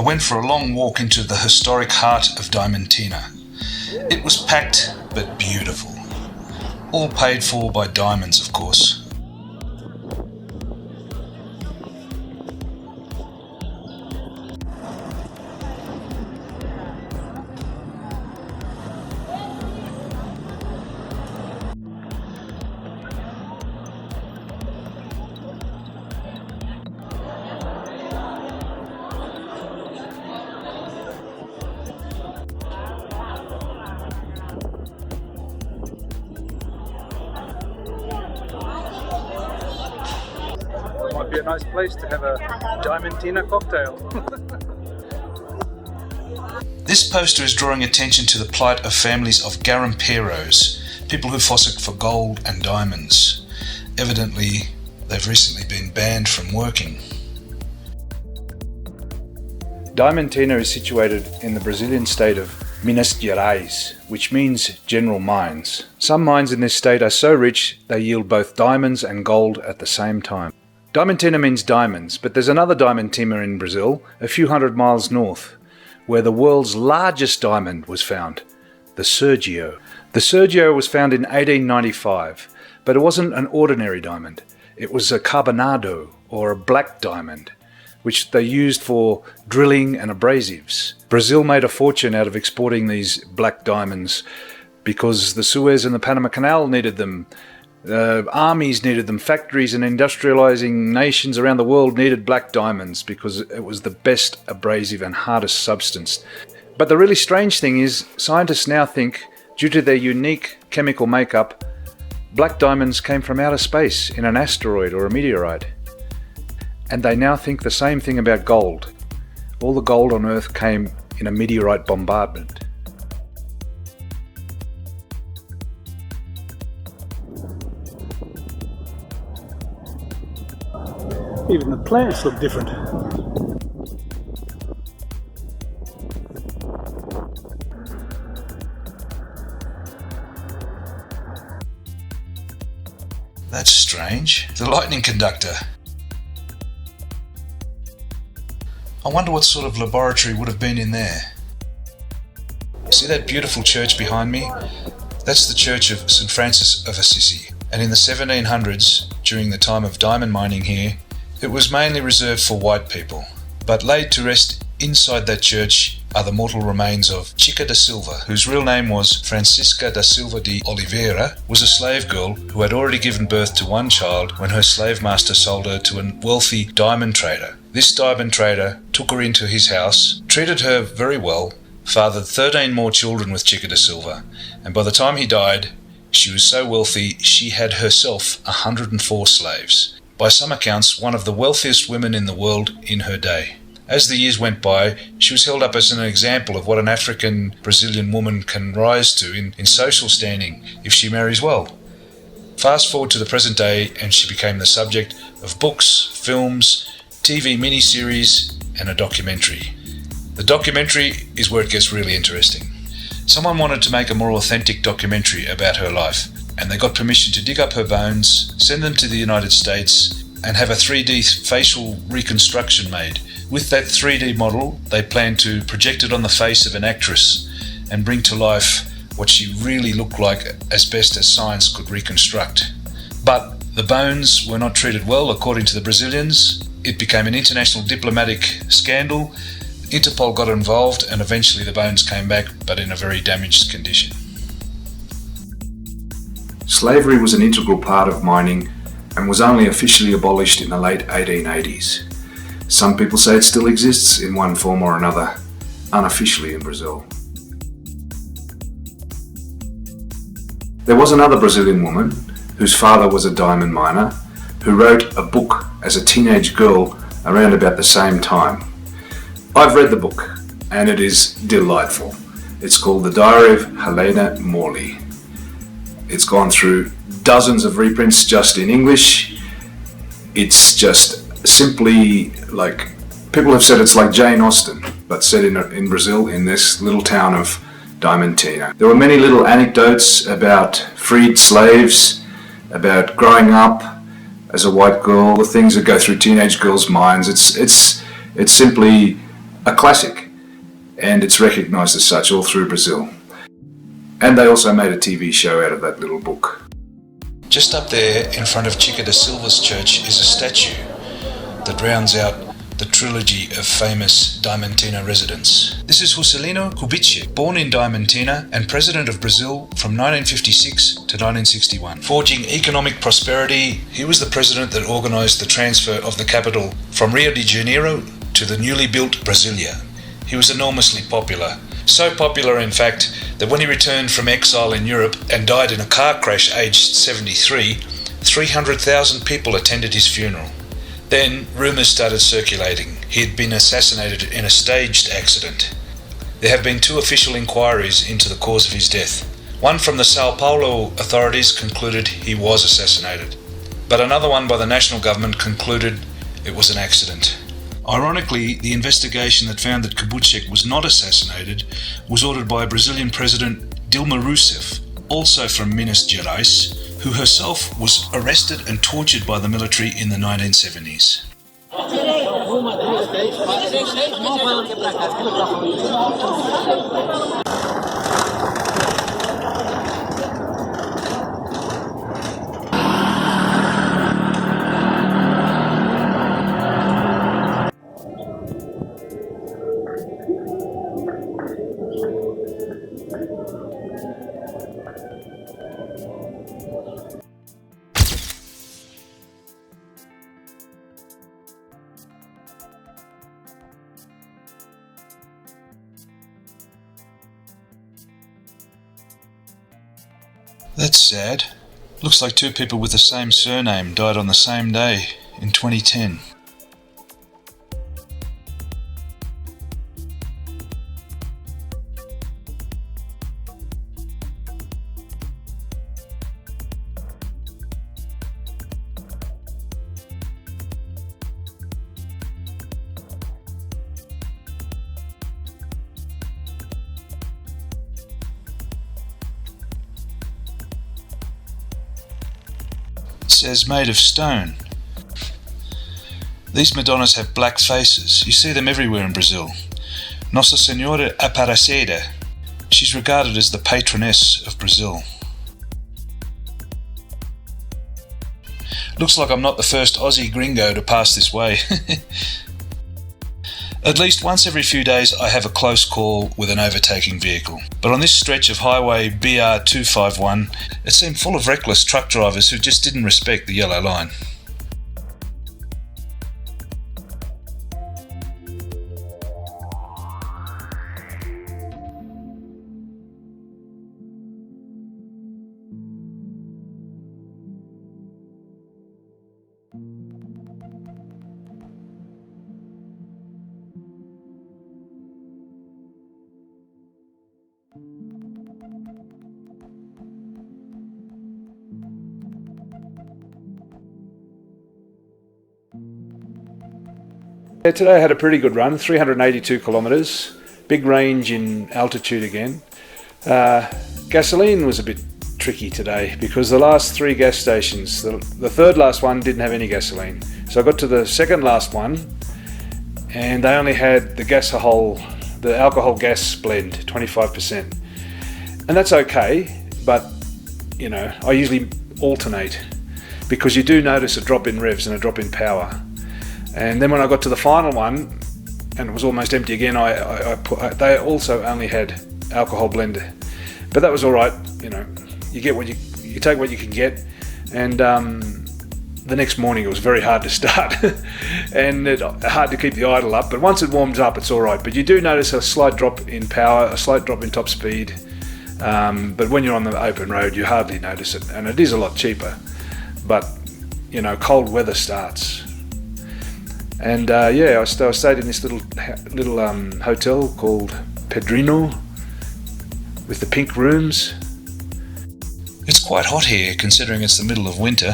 I went for a long walk into the historic heart of Diamantina. It was packed but beautiful. All paid for by diamonds, of course. Might be a nice place to have a Diamantina cocktail. This poster is drawing attention to the plight of families of garimperos, people who fossick for gold and diamonds. Evidently, they've recently been banned from working. Diamantina is situated in the Brazilian state of Minas Gerais, which means general mines. Some mines in this state are so rich they yield both diamonds and gold at the same time. Diamantina means diamonds, but there's another Diamantina in Brazil, a few hundred miles north, where the world's largest diamond was found, the Sergio. The Sergio was found in 1895, but it wasn't an ordinary diamond. It was a carbonado, or a black diamond, which they used for drilling and abrasives. Brazil made a fortune out of exporting these black diamonds because the Suez and the Panama Canal needed them. Armies needed them, factories and industrializing nations around the world needed black diamonds because it was the best abrasive and hardest substance. But the really strange thing is, scientists now think, due to their unique chemical makeup, black diamonds came from outer space in an asteroid or a meteorite. And they now think the same thing about gold. All the gold on Earth came in a meteorite bombardment. Even the plants look different. That's strange. The lightning conductor. I wonder what sort of laboratory would have been in there. See that beautiful church behind me? That's the church of St. Francis of Assisi. And in the 1700s, during the time of diamond mining here, it was mainly reserved for white people. But laid to rest inside that church are the mortal remains of Chica da Silva, whose real name was Francisca da Silva de Oliveira, was a slave girl who had already given birth to one child when her slave master sold her to a wealthy diamond trader. This diamond trader took her into his house, treated her very well, fathered 13 more children with Chica da Silva, and by the time he died, she was so wealthy she had herself 104 slaves. By some accounts, one of the wealthiest women in the world in her day. As the years went by, she was held up as an example of what an African Brazilian woman can rise to in social standing if she marries well. Fast forward to the present day and she became the subject of books, films, TV miniseries and a documentary. The documentary is where it gets really interesting. Someone wanted to make a more authentic documentary about her life, and they got permission to dig up her bones, send them to the United States, and have a 3D facial reconstruction made. With that 3D model, they planned to project it on the face of an actress and bring to life what she really looked like as best as science could reconstruct. But the bones were not treated well, according to the Brazilians. It became an international diplomatic scandal. Interpol got involved and eventually the bones came back, but in a very damaged condition. Slavery was an integral part of mining and was only officially abolished in the late 1880s. Some people say it still exists in one form or another, unofficially in Brazil. There was another Brazilian woman, whose father was a diamond miner, who wrote a book as a teenage girl around about the same time. I've read the book, and it is delightful. It's called The Diary of Helena Morley. It's gone through dozens of reprints just in English. It's just simply like, people have said it's like Jane Austen, but set in Brazil, in this little town of Diamantina. There were many little anecdotes about freed slaves, about growing up as a white girl, the things that go through teenage girls' minds. It's simply a classic, and it's recognised as such all through Brazil. And they also made a TV show out of that little book. Just up there in front of Chica da Silva's church is a statue that rounds out the trilogy of famous Diamantina residents. This is Juscelino Kubitschek, born in Diamantina and president of Brazil from 1956 to 1961. Forging economic prosperity, he was the president that organised the transfer of the capital from Rio de Janeiro to the newly built Brasilia. He was enormously popular. So popular, in fact, that when he returned from exile in Europe and died in a car crash aged 73, 300,000 people attended his funeral. Then, rumours started circulating. He had been assassinated in a staged accident. There have been 2 official inquiries into the cause of his death. One from the Sao Paulo authorities concluded he was assassinated, but another one by the national government concluded it was an accident. Ironically, the investigation that found that Kubitschek was not assassinated was ordered by Brazilian President Dilma Rousseff, also from Minas Gerais, who herself was arrested and tortured by the military in the 1970s. That's sad. Looks like 2 people with the same surname died on the same day in 2010. Says made of stone. These Madonnas have black faces. You see them everywhere in Brazil. Nossa Senhora Aparecida. She's regarded as the patroness of Brazil. Looks like I'm not the first Aussie gringo to pass this way. At least once every few days I have a close call with an overtaking vehicle. But on this stretch of highway BR251, it seemed full of reckless truck drivers who just didn't respect the yellow line. Yeah, today I had a pretty good run, 382 kilometres, big range in altitude again. Gasoline was a bit tricky today because the last 3 gas stations, the third last one didn't have any gasoline. So I got to the second last one and they only had the alcohol gas blend, 25%. And that's okay, but you know, I usually alternate because you do notice a drop in revs and a drop in power. And then when I got to the final one, and it was almost empty again, they also only had alcohol blend, but that was all right. You know, you take what you can get. And the next morning it was very hard to start, and hard to keep the idle up. But once it warms up, it's all right. But you do notice a slight drop in power, a slight drop in top speed. But when you're on the open road, you hardly notice it, and it is a lot cheaper. But you know, cold weather starts. And I stayed in this little hotel called Pedrinho with the pink rooms. It's quite hot here considering it's the middle of winter.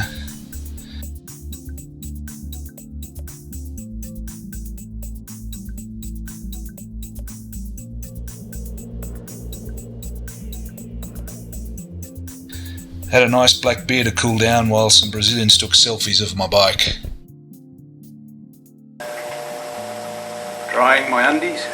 Had a nice black beer to cool down while some Brazilians took selfies of my bike. Drying my my undies.